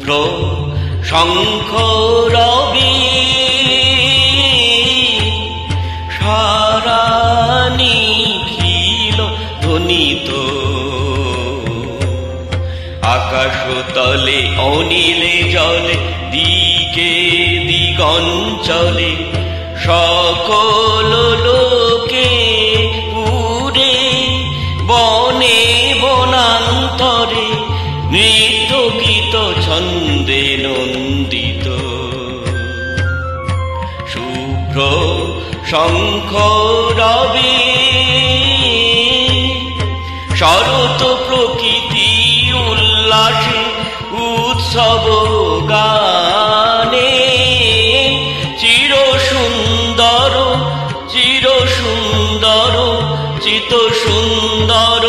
শুভ্র শঙ্খ রবি সারা নিখিল ধ্বনিত আকাশ তলে অনিলে জলে দিকে দিগঞ্চলে সকল লোকে পুরে বনে বনান্তরে নৃত্য গীত ছন্দে নন্দিত শুভ্র শঙ্খ রবি শরৎ প্রকৃতি উল্লাসে উৎসব গানে চির সুন্দর চিত সুন্দর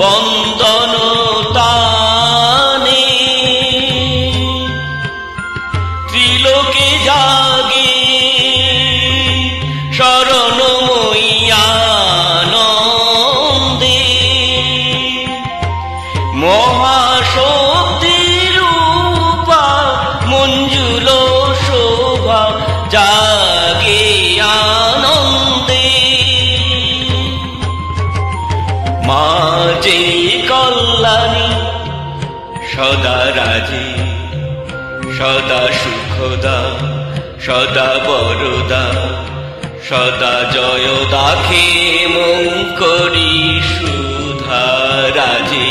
বন্দন তানে ত্রিলোকে জাগে শরণময়ী আনন্দে মহাশক্তির রূপা মঞ্জুল শোভা জাগে আনন্দে মা যে কল্যাণী সদা রাজে সদা সুখদা সদা বরদা সদা জয় দাখে মঙ্করী সুধা রাজে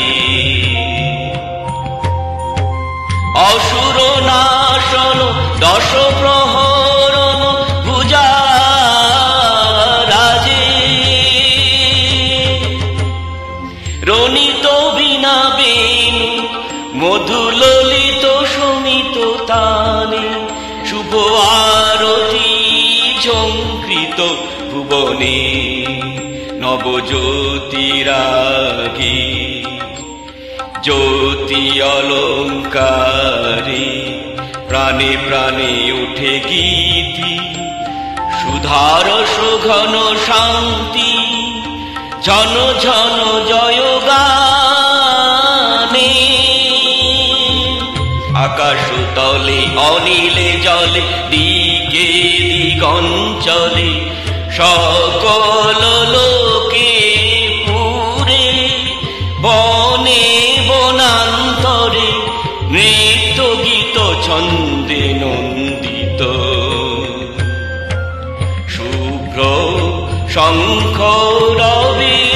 অসুর নাশন দশ প্রহরণ ভুজা রাজে রণিত বিনা বেণু মধু ললিত শমিত তানে শুভ আরতি ঝঙ্কৃত ভুবনে নবজ্যোতিরাগে জ্যোতি অলঙ্কারে প্রাণে প্রাণে উঠে গীতি সুধার সুঘন শান্তি ঝন ঝন জয় গানে আকাশ তলে অনিলে জলে দিকে দিগঞ্চলে সকল লোকে পুরে বনে বনান্তরে নৃত্য গীত ছন্দে নন্দিত শুভ্র শঙ্খ রবি